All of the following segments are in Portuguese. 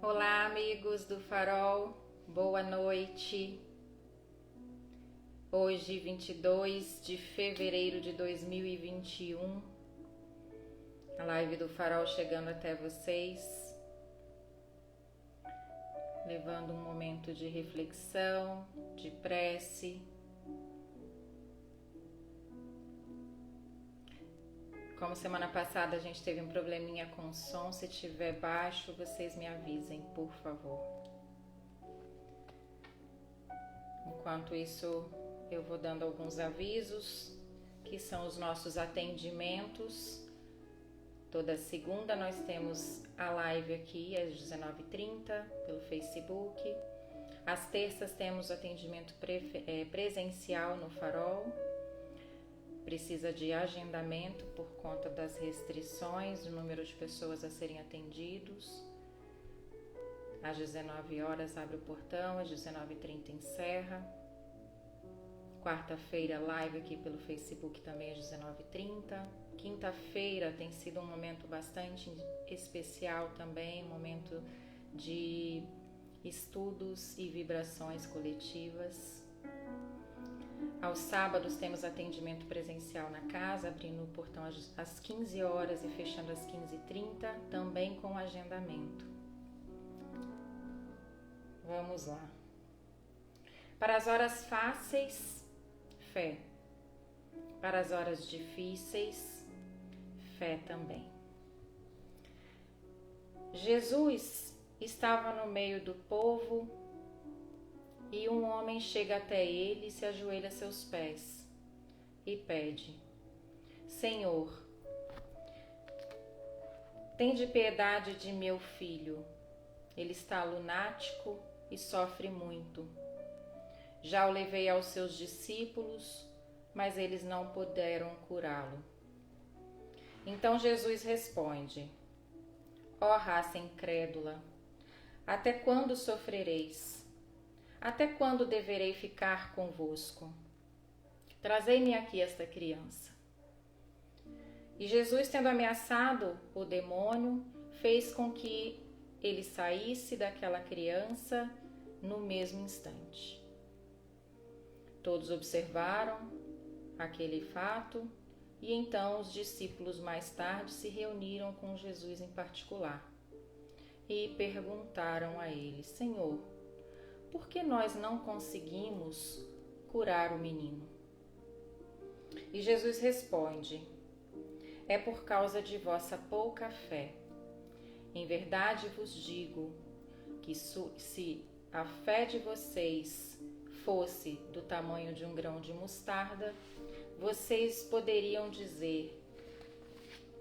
Olá, amigos do Farol, boa noite. Hoje, 22 de fevereiro de 2021, a live do Farol chegando até vocês, levando um momento de reflexão, de prece. Como semana passada a gente teve um probleminha com o som, se estiver baixo, vocês me avisem, por favor. Enquanto isso, eu vou dando alguns avisos, que são os nossos atendimentos. Toda segunda nós temos a live aqui às 19h30 pelo Facebook. Às terças temos atendimento presencial no Farol. Precisa de agendamento por conta das restrições, do número de pessoas a serem atendidos. Às 19 horas abre o portão, às 19h30 encerra. Quarta-feira, live aqui pelo Facebook também às 19h30. Quinta-feira tem sido um momento bastante especial também, um momento de estudos e vibrações coletivas. Aos sábados temos atendimento presencial na casa, abrindo o portão às 15 horas e fechando às 15h30, também com agendamento. Vamos lá. Para as horas fáceis, fé. Para as horas difíceis, fé também. Jesus estava no meio do povo e um homem chega até ele e se ajoelha a seus pés e pede: Senhor, tende piedade de meu filho. Ele está lunático e sofre muito. Já o levei aos seus discípulos, mas eles não puderam curá-lo. Então Jesus responde: Ó raça incrédula, até quando sofrereis? Até quando deverei ficar convosco? Trazei-me aqui esta criança. E Jesus, tendo ameaçado o demônio, fez com que ele saísse daquela criança no mesmo instante. Todos observaram aquele fato e então os discípulos mais tarde se reuniram com Jesus em particular e perguntaram a ele: Senhor, por que nós não conseguimos curar o menino? E Jesus responde: é por causa de vossa pouca fé. Em verdade vos digo que se a fé de vocês fosse do tamanho de um grão de mostarda, vocês poderiam dizer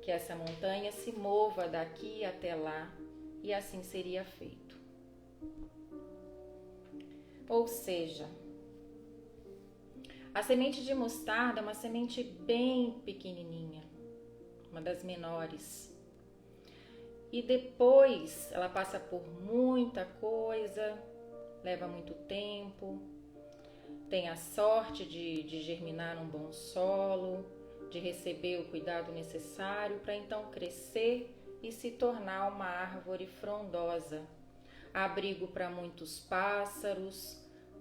que essa montanha se mova daqui até lá, e assim seria feito. Ou seja, a semente de mostarda é uma semente bem pequenininha, uma das menores. E depois ela passa por muita coisa, leva muito tempo, tem a sorte de germinar num bom solo, de receber o cuidado necessário para então crescer e se tornar uma árvore frondosa, abrigo para muitos pássaros,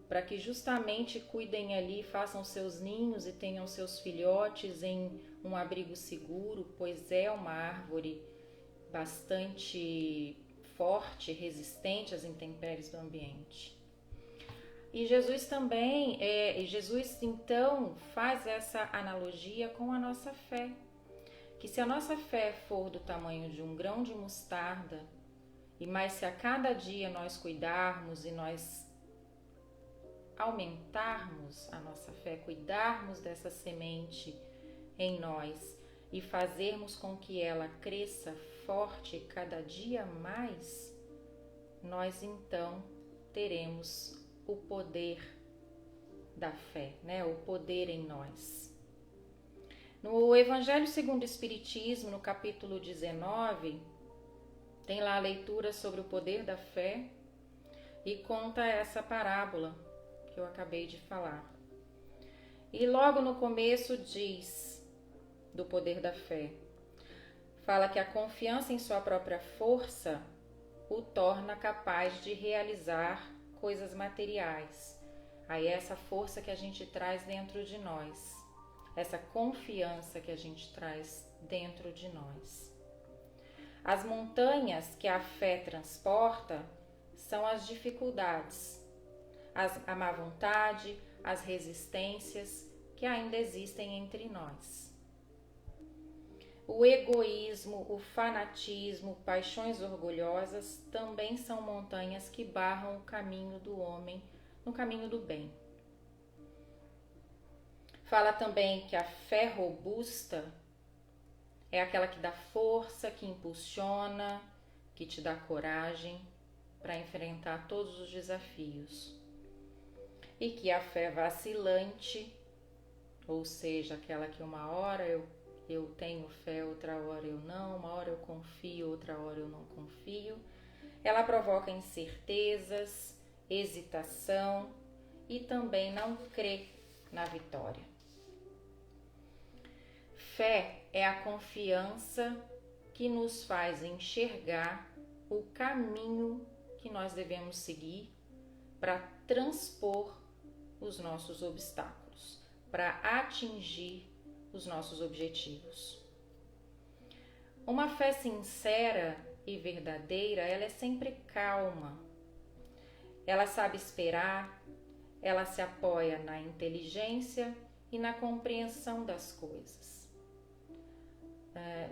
para que justamente cuidem ali, façam seus ninhos e tenham seus filhotes em um abrigo seguro, pois é uma árvore bastante forte, resistente às intempéries do ambiente. E Jesus também, Jesus então faz essa analogia com a nossa fé, que se a nossa fé for do tamanho de um grão de mostarda, e mais se a cada dia nós cuidarmos e nós aumentarmos a nossa fé, cuidarmos dessa semente em nós e fazermos com que ela cresça forte cada dia mais, nós então teremos o poder da fé, né? O poder em nós. No Evangelho segundo o Espiritismo, no capítulo 19, tem lá a leitura sobre o poder da fé e conta essa parábola que eu acabei de falar. E logo no começo diz do poder da fé. Fala que a confiança em sua própria força o torna capaz de realizar coisas materiais. Aí é essa força que a gente traz dentro de nós, essa confiança que a gente traz dentro de nós. As montanhas que a fé transporta são as dificuldades, a má vontade, as resistências que ainda existem entre nós. O egoísmo, o fanatismo, paixões orgulhosas também são montanhas que barram o caminho do homem no caminho do bem. Fala também que a fé robusta é aquela que dá força, que impulsiona, que te dá coragem para enfrentar todos os desafios. E que a fé vacilante, ou seja, aquela que uma hora eu tenho fé, outra hora eu não, uma hora eu confio, outra hora eu não confio, ela provoca incertezas, hesitação e também não crê na vitória. Fé é a confiança que nos faz enxergar o caminho que nós devemos seguir para transpor os nossos obstáculos, para atingir os nossos objetivos. Uma fé sincera e verdadeira, ela é sempre calma. Ela sabe esperar, ela se apoia na inteligência e na compreensão das coisas.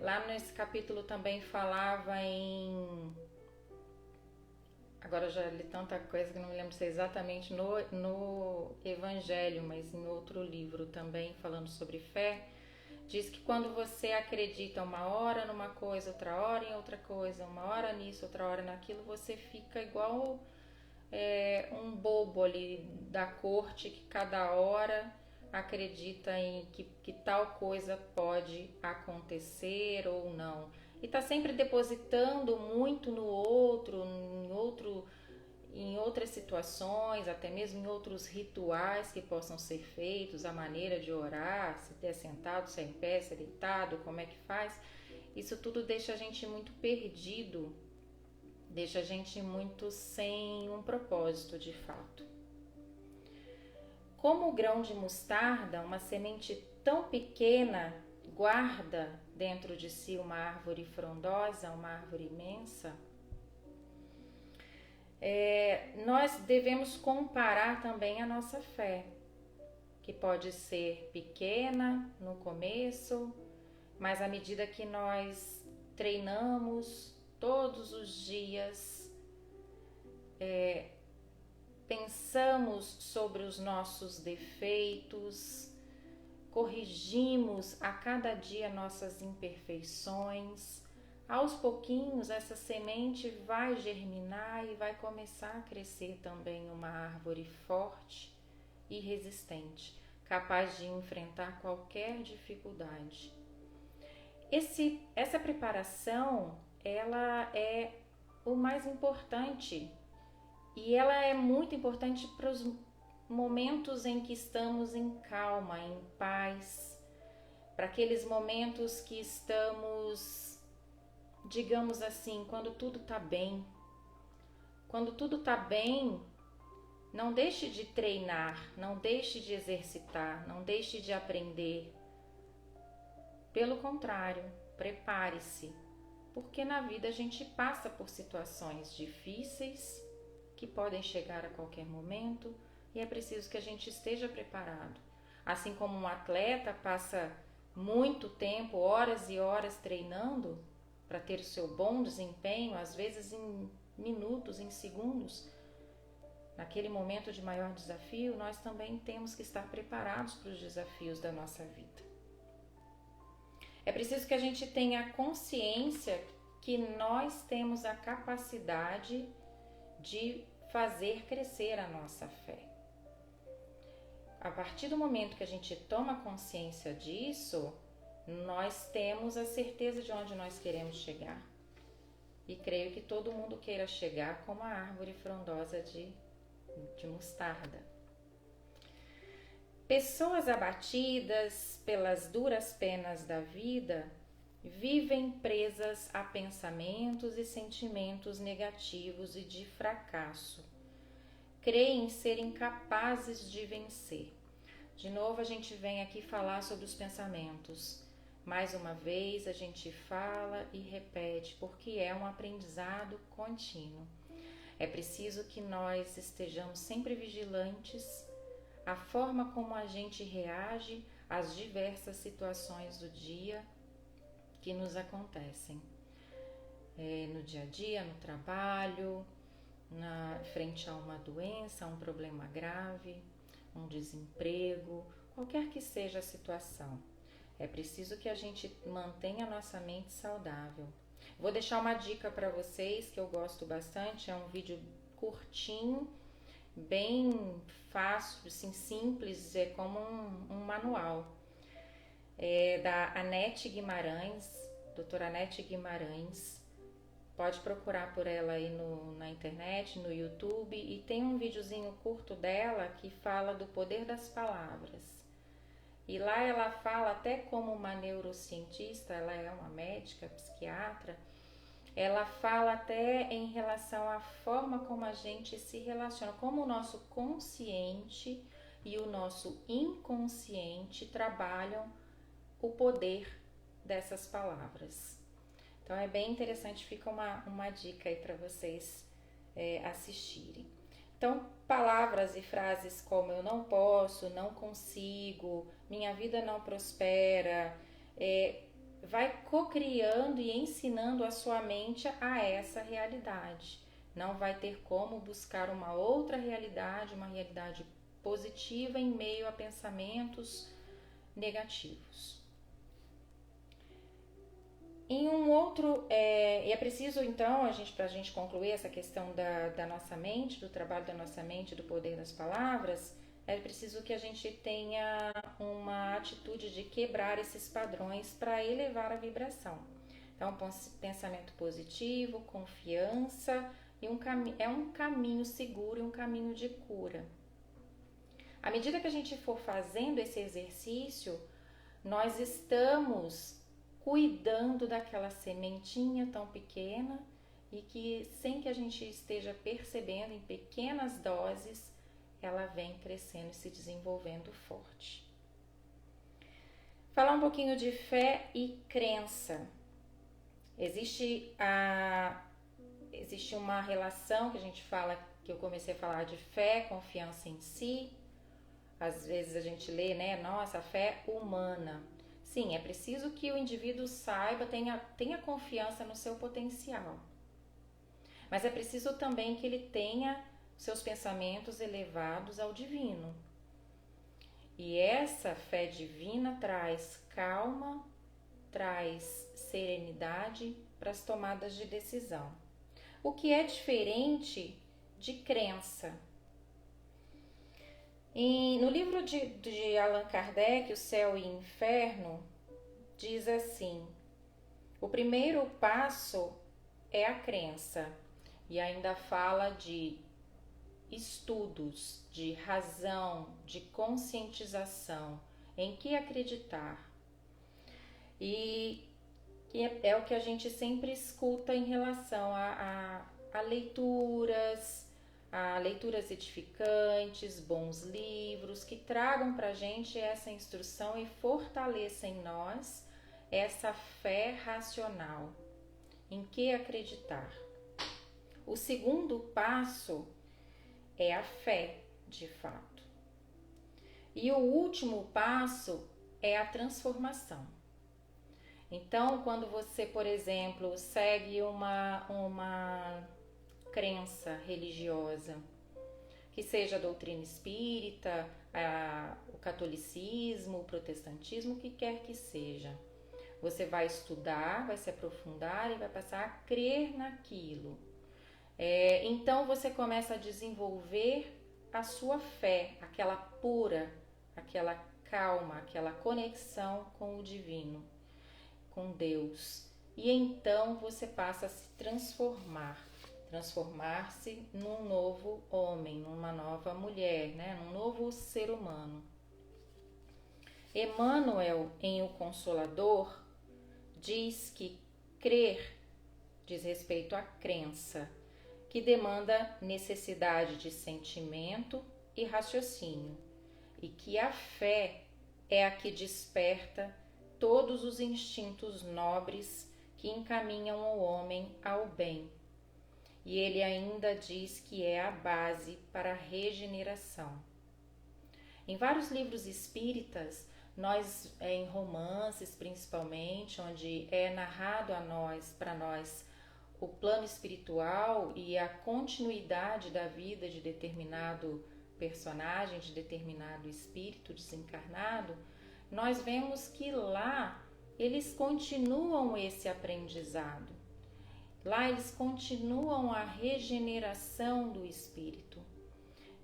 Lá nesse capítulo também falava em... Agora eu já li tanta coisa que não me lembro se é exatamente no Evangelho, mas em outro livro também falando sobre fé, diz que quando você acredita uma hora numa coisa, outra hora em outra coisa, uma hora nisso, outra hora naquilo, você fica igual um bobo ali da corte que cada hora acredita em que tal coisa pode acontecer ou não. E está sempre depositando muito no outro, em outras situações, até mesmo em outros rituais que possam ser feitos, a maneira de orar, se é sentado, se é em pé, se é deitado, como é que faz. Isso tudo deixa a gente muito perdido, deixa a gente muito sem um propósito de fato. Como o grão de mostarda, uma semente tão pequena, guarda dentro de si uma árvore frondosa, uma árvore imensa, nós devemos comparar também a nossa fé, que pode ser pequena no começo, mas à medida que nós treinamos todos os dias, pensamos sobre os nossos defeitos, corrigimos a cada dia nossas imperfeições, aos pouquinhos essa semente vai germinar e vai começar a crescer também uma árvore forte e resistente, capaz de enfrentar qualquer dificuldade. Essa preparação, ela é o mais importante e ela é muito importante para os momentos em que estamos em calma, em paz, para aqueles momentos que estamos, digamos assim, quando tudo está bem. Quando tudo está bem, não deixe de treinar, não deixe de exercitar, não deixe de aprender. Pelo contrário, prepare-se, porque na vida a gente passa por situações difíceis que podem chegar a qualquer momento e é preciso que a gente esteja preparado. Assim como um atleta passa muito tempo, horas e horas treinando para ter o seu bom desempenho, às vezes em minutos, em segundos, naquele momento de maior desafio, nós também temos que estar preparados para os desafios da nossa vida. É preciso que a gente tenha consciência que nós temos a capacidade de fazer crescer a nossa fé. A partir do momento que a gente toma consciência disso, nós temos a certeza de onde nós queremos chegar. E creio que todo mundo queira chegar como a árvore frondosa de mostarda. Pessoas abatidas pelas duras penas da vida vivem presas a pensamentos e sentimentos negativos e de fracasso. Creem ser incapazes de vencer. De novo, a gente vem aqui falar sobre os pensamentos. Mais uma vez, a gente fala e repete, porque é um aprendizado contínuo. É preciso que nós estejamos sempre vigilantes à forma como a gente reage às diversas situações do dia que nos acontecem. No dia a dia, no trabalho, frente a uma doença, um problema grave, um desemprego, qualquer que seja a situação. É preciso que a gente mantenha a nossa mente saudável. Vou deixar uma dica para vocês que eu gosto bastante, é um vídeo curtinho, bem fácil, assim, simples, é como um manual. É da Anete Guimarães, doutora Anete Guimarães. Pode procurar por ela aí na internet, no YouTube, e tem um videozinho curto dela que fala do poder das palavras. E lá ela fala, até como uma neurocientista, ela é uma médica, psiquiatra, ela fala até em relação à forma como a gente se relaciona, como o nosso consciente e o nosso inconsciente trabalham o poder dessas palavras. Então é bem interessante, fica uma dica aí para vocês assistirem. Então, palavras e frases como eu não posso, não consigo, minha vida não prospera, vai cocriando e ensinando a sua mente a essa realidade. Não vai ter como buscar uma outra realidade, uma realidade positiva em meio a pensamentos negativos. Em um outro, e é preciso então, para a gente concluir essa questão da nossa mente, do trabalho da nossa mente, do poder das palavras, é preciso que a gente tenha uma atitude de quebrar esses padrões para elevar a vibração. Então, pensamento positivo, confiança, e é um caminho seguro e um caminho de cura. À medida que a gente for fazendo esse exercício, nós estamos cuidando daquela sementinha tão pequena e que, sem que a gente esteja percebendo, em pequenas doses, ela vem crescendo e se desenvolvendo forte. Falar um pouquinho de fé e crença. Existe uma relação que a gente fala, que eu comecei a falar de fé, confiança em si. Às vezes a gente lê, né? Nossa, a fé humana. Sim, é preciso que o indivíduo saiba, tenha confiança no seu potencial. Mas é preciso também que ele tenha seus pensamentos elevados ao divino. E essa fé divina traz calma, traz serenidade para as tomadas de decisão. O que é diferente de crença. No livro de Allan Kardec, O Céu e o Inferno, diz assim: o primeiro passo é a crença, e ainda fala de estudos, de razão, de conscientização, em que acreditar. E é o que a gente sempre escuta em relação a leituras, a leituras edificantes, bons livros que tragam para a gente essa instrução e fortaleçam em nós essa fé racional, em que acreditar. O segundo passo é a fé, de fato. E o último passo é a transformação. Então, quando você, por exemplo, segue uma crença religiosa, que seja a doutrina espírita, o catolicismo, o protestantismo, o que quer que seja. Você vai estudar, vai se aprofundar e vai passar a crer naquilo. Então você começa a desenvolver a sua fé, aquela pura, aquela calma, aquela conexão com o divino, com Deus. E então você passa a se transformar-se num novo homem, numa nova mulher, né? Num novo ser humano. Emmanuel, em O Consolador, diz que crer diz respeito à crença, que demanda necessidade de sentimento e raciocínio, e que a fé é a que desperta todos os instintos nobres que encaminham o homem ao bem. E ele ainda diz que é a base para a regeneração. Em vários livros espíritas, em romances principalmente, onde é narrado para nós, o plano espiritual e a continuidade da vida de determinado personagem, de determinado espírito desencarnado, nós vemos que lá eles continuam esse aprendizado. Lá eles continuam a regeneração do espírito.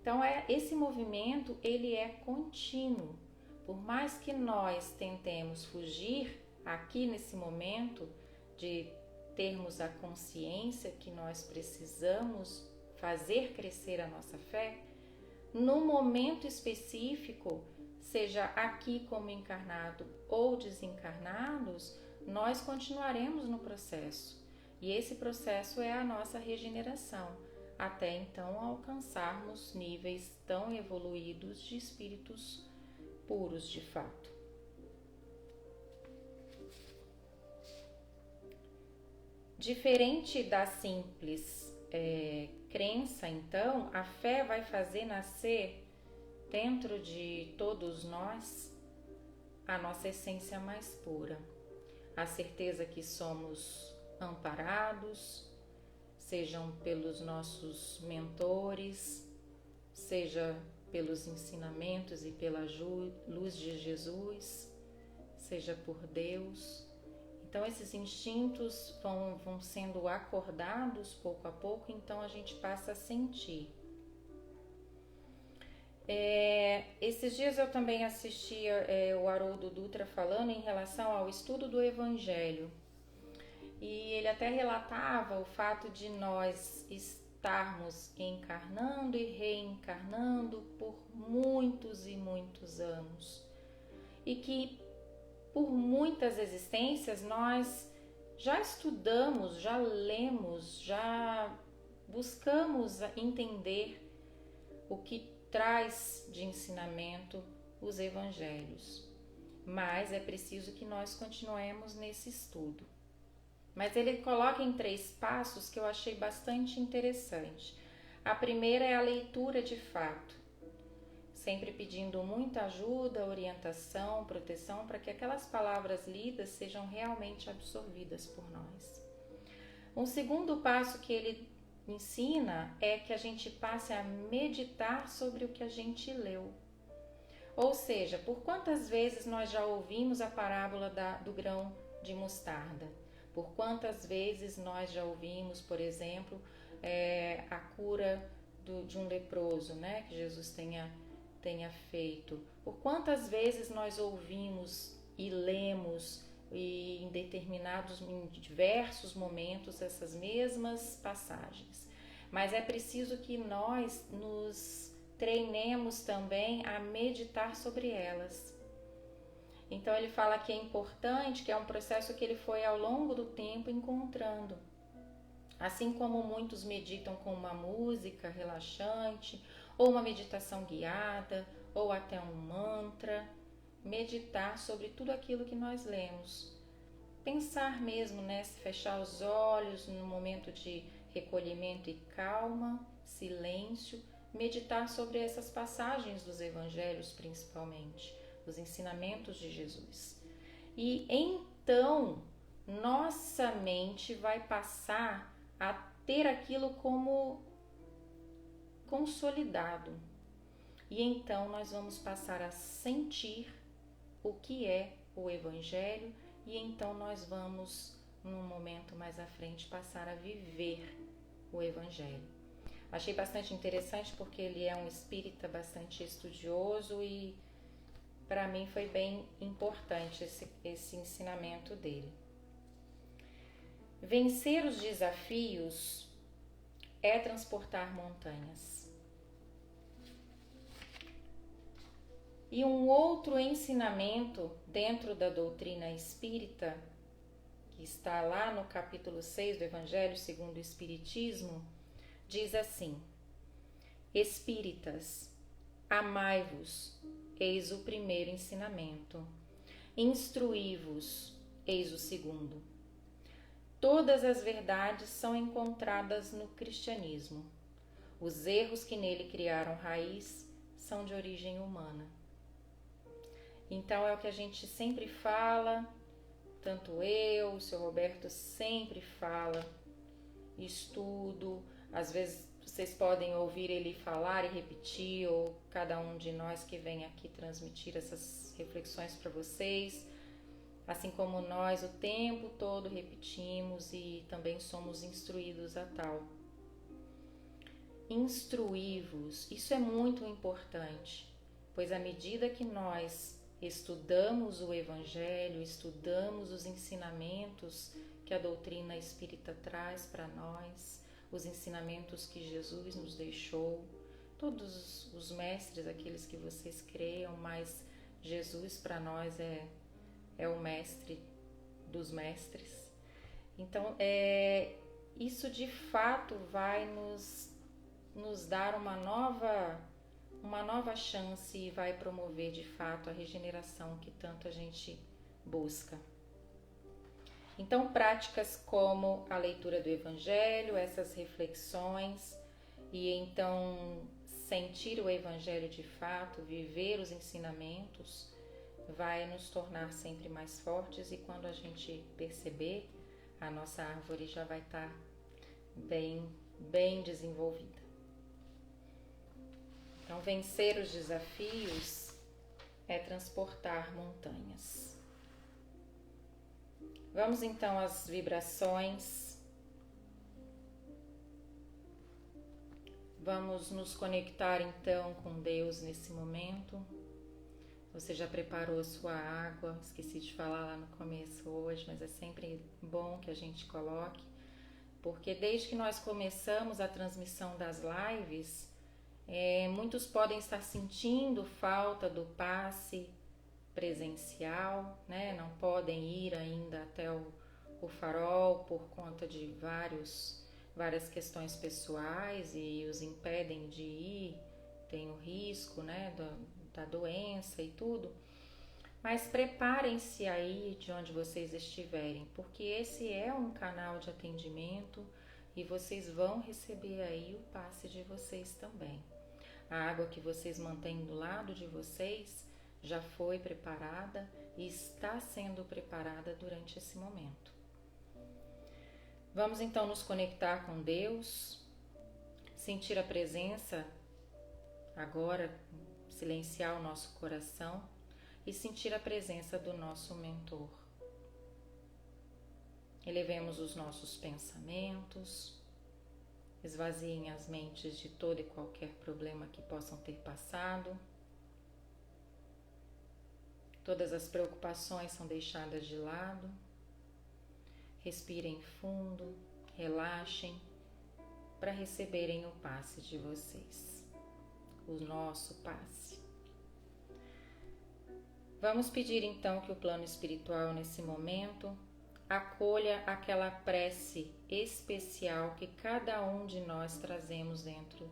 Então, esse movimento ele é contínuo. Por mais que nós tentemos fugir aqui nesse momento de termos a consciência que nós precisamos fazer crescer a nossa fé, no momento específico, seja aqui como encarnado ou desencarnados, nós continuaremos no processo. E esse processo é a nossa regeneração, até então alcançarmos níveis tão evoluídos de espíritos puros de fato. Diferente da simples crença, então, a fé vai fazer nascer dentro de todos nós a nossa essência mais pura, a certeza que somos amparados, sejam pelos nossos mentores, seja pelos ensinamentos e pela luz de Jesus, seja por Deus. Então esses instintos vão sendo acordados pouco a pouco, então a gente passa a sentir. Esses dias eu também assisti o Haroldo Dutra falando em relação ao estudo do Evangelho. E ele até relatava o fato de nós estarmos encarnando e reencarnando por muitos e muitos anos. E que por muitas existências nós já estudamos, já lemos, já buscamos entender o que traz de ensinamento os evangelhos. Mas é preciso que nós continuemos nesse estudo. Mas ele coloca em 3 passos que eu achei bastante interessante. A primeira é a leitura de fato, sempre pedindo muita ajuda, orientação, proteção, para que aquelas palavras lidas sejam realmente absorvidas por nós. Um segundo passo que ele ensina é que a gente passe a meditar sobre o que a gente leu. Ou seja, por quantas vezes nós já ouvimos a parábola do grão de mostarda? Por quantas vezes nós já ouvimos, por exemplo, a cura de um leproso, né, que Jesus tenha feito? Por quantas vezes nós ouvimos e lemos em diversos momentos essas mesmas passagens? Mas é preciso que nós nos treinemos também a meditar sobre elas. Então ele fala que é importante, que é um processo que ele foi ao longo do tempo encontrando. Assim como muitos meditam com uma música relaxante, ou uma meditação guiada, ou até um mantra, meditar sobre tudo aquilo que nós lemos. Pensar mesmo, né? Fechar os olhos no momento de recolhimento e calma, silêncio, meditar sobre essas passagens dos evangelhos principalmente, os ensinamentos de Jesus. E então nossa mente vai passar a ter aquilo como consolidado. E então nós vamos passar a sentir o que é o Evangelho e então nós vamos, num momento mais à frente, passar a viver o Evangelho. Achei bastante interessante porque ele é um espírita bastante estudioso e para mim foi bem importante esse ensinamento dele. Vencer os desafios é transportar montanhas. E um outro ensinamento dentro da doutrina espírita que está lá no capítulo 6 do Evangelho segundo o Espiritismo, diz assim: Espíritas, amai-vos, eis o primeiro ensinamento. Instruí-vos, eis o segundo. Todas as verdades são encontradas no cristianismo. Os erros que nele criaram raiz são de origem humana. Então é o que a gente sempre fala, tanto eu, o seu Roberto sempre fala, estudo, às vezes vocês podem ouvir ele falar e repetir, ou cada um de nós que vem aqui transmitir essas reflexões para vocês, assim como nós o tempo todo repetimos e também somos instruídos a tal. Instruí-vos, isso é muito importante, pois à medida que nós estudamos o Evangelho, estudamos os ensinamentos que a doutrina espírita traz para nós, os ensinamentos que Jesus nos deixou, todos os mestres, aqueles que vocês creiam, mas Jesus para nós é o mestre dos mestres. Então, isso de fato vai nos dar uma nova chance e vai promover de fato a regeneração que tanto a gente busca. Então, práticas como a leitura do Evangelho, essas reflexões e então sentir o Evangelho de fato, viver os ensinamentos, vai nos tornar sempre mais fortes e quando a gente perceber, a nossa árvore já vai estar bem desenvolvida. Então, vencer os desafios é transportar montanhas. Vamos então às vibrações. Vamos nos conectar então com Deus nesse momento. Você já preparou a sua água? Esqueci de falar lá no começo hoje, mas é sempre bom que a gente coloque, porque desde que nós começamos a transmissão das lives, muitos podem estar sentindo falta do passe presencial, né? Não podem ir ainda até o farol por conta de várias questões pessoais e os impedem de ir, tem o risco, né, da doença e tudo. Mas preparem-se aí de onde vocês estiverem, porque esse é um canal de atendimento e vocês vão receber aí o passe de vocês também. A água que vocês mantêm do lado de vocês já foi preparada e está sendo preparada durante esse momento. Vamos então nos conectar com Deus, sentir a presença agora, silenciar o nosso coração e sentir a presença do nosso mentor. Elevemos os nossos pensamentos, esvaziem as mentes de todo e qualquer problema que possam ter passado. Todas as preocupações são deixadas de lado. Respirem fundo, relaxem para receberem o passe de vocês, o nosso passe. Vamos pedir então que o plano espiritual nesse momento acolha aquela prece especial que cada um de nós trazemos dentro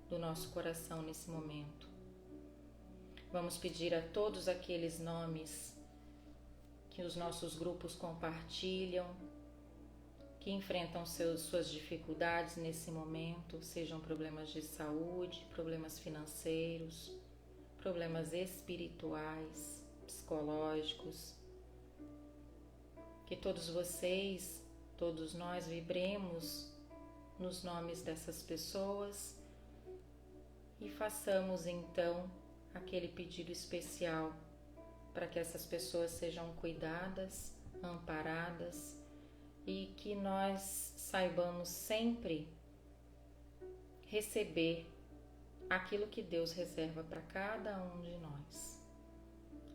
do nosso coração nesse momento. Vamos pedir a todos aqueles nomes que os nossos grupos compartilham, que enfrentam suas dificuldades nesse momento, sejam problemas de saúde, problemas financeiros, problemas espirituais, psicológicos. Que todos vocês, todos nós vibremos nos nomes dessas pessoas e façamos então aquele pedido especial para que essas pessoas sejam cuidadas, amparadas e que nós saibamos sempre receber aquilo que Deus reserva para cada um de nós,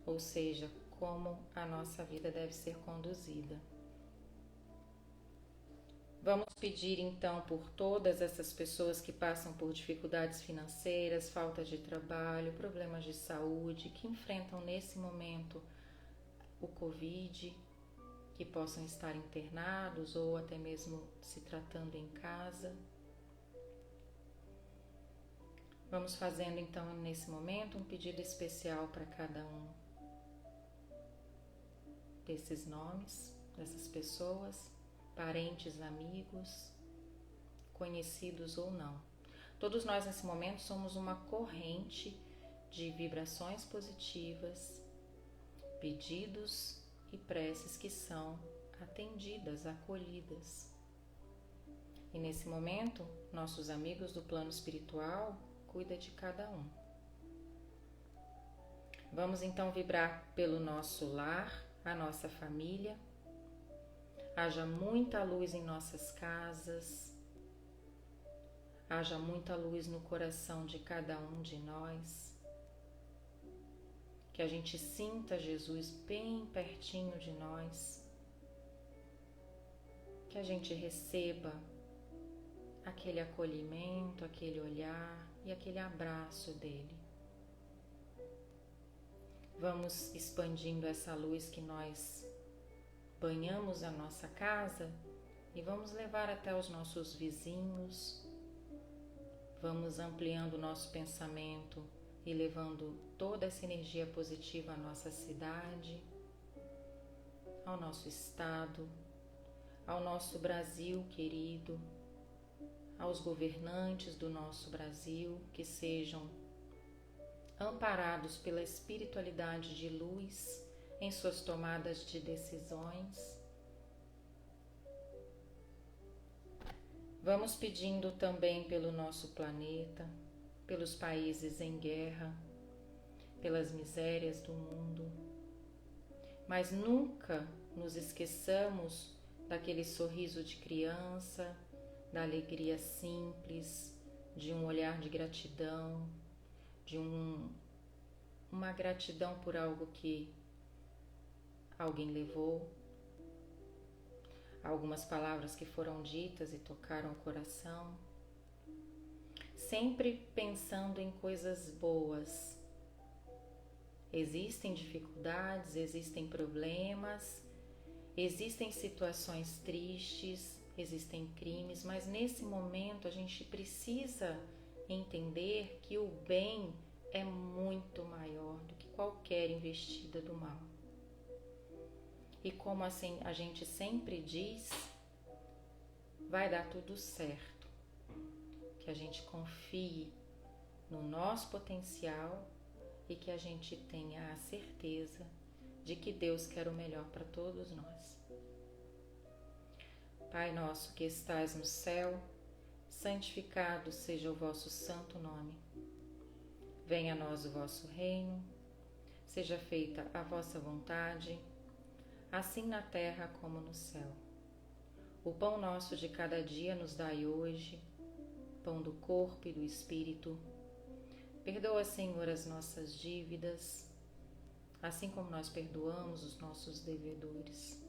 ou seja, como a nossa vida deve ser conduzida. Vamos pedir então por todas essas pessoas que passam por dificuldades financeiras, falta de trabalho, problemas de saúde, que enfrentam nesse momento o Covid, que possam estar internados ou até mesmo se tratando em casa. Vamos fazendo então nesse momento um pedido especial para cada um desses nomes, dessas pessoas, parentes, amigos, conhecidos ou não. Todos nós nesse momento somos uma corrente de vibrações positivas, pedidos e preces que são atendidas, acolhidas. E nesse momento, nossos amigos do plano espiritual cuidam de cada um. Vamos então vibrar pelo nosso lar, a nossa família. Haja muita luz em nossas casas, haja muita luz no coração de cada um de nós. Que a gente sinta Jesus bem pertinho de nós. Que a gente receba aquele acolhimento, aquele olhar e aquele abraço dele. Vamos expandindo essa luz que nós banhamos a nossa casa e vamos levar até os nossos vizinhos. Vamos ampliando o nosso pensamento e levando toda essa energia positiva à nossa cidade, ao nosso estado, ao nosso Brasil querido, aos governantes do nosso Brasil, que sejam amparados pela espiritualidade de luz em suas tomadas de decisões. Vamos pedindo também pelo nosso planeta, pelos países em guerra, pelas misérias do mundo, mas nunca nos esqueçamos daquele sorriso de criança, da alegria simples, de um olhar de gratidão, de uma gratidão por algo que alguém levou, algumas palavras que foram ditas e tocaram o coração, sempre pensando em coisas boas. Existem dificuldades, existem problemas, existem situações tristes, existem crimes, mas nesse momento a gente precisa entender que o bem é muito maior do que qualquer investida do mal. E como assim a gente sempre diz, vai dar tudo certo. Que a gente confie no nosso potencial e que a gente tenha a certeza de que Deus quer o melhor para todos nós. Pai nosso que estais no céu, santificado seja o vosso santo nome. Venha a nós o vosso reino, seja feita a vossa vontade, assim na terra como no céu. O pão nosso de cada dia nos dai hoje, pão do corpo e do espírito. Perdoa, Senhor, as nossas dívidas, assim como nós perdoamos os nossos devedores.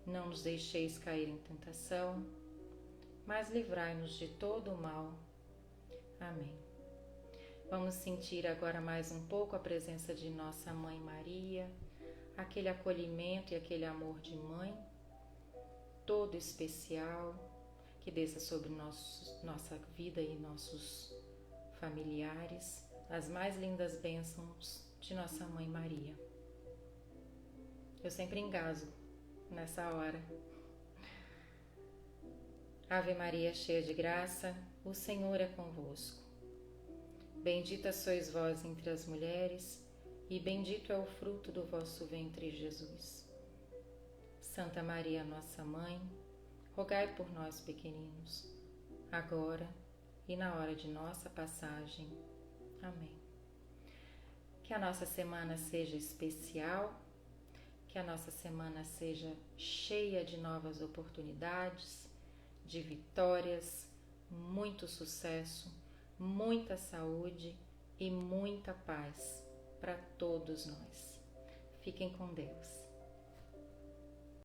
Não nos deixeis cair em tentação, mas livrai-nos de todo o mal. Amém. Vamos sentir agora mais um pouco a presença de nossa Mãe Maria, aquele acolhimento e aquele amor de mãe, todo especial, que desça sobre nossa vida e nossos familiares, as mais lindas bênçãos de nossa Mãe Maria. Eu sempre engasgo nessa hora. Ave Maria, cheia de graça, o Senhor é convosco. Bendita sois vós entre as mulheres, e bendito é o fruto do vosso ventre, Jesus. Santa Maria, nossa Mãe, rogai por nós, pequeninos, agora e na hora de nossa passagem. Amém. Que a nossa semana seja especial, que a nossa semana seja cheia de novas oportunidades, de vitórias, muito sucesso, muita saúde e muita paz para todos nós. Fiquem com Deus.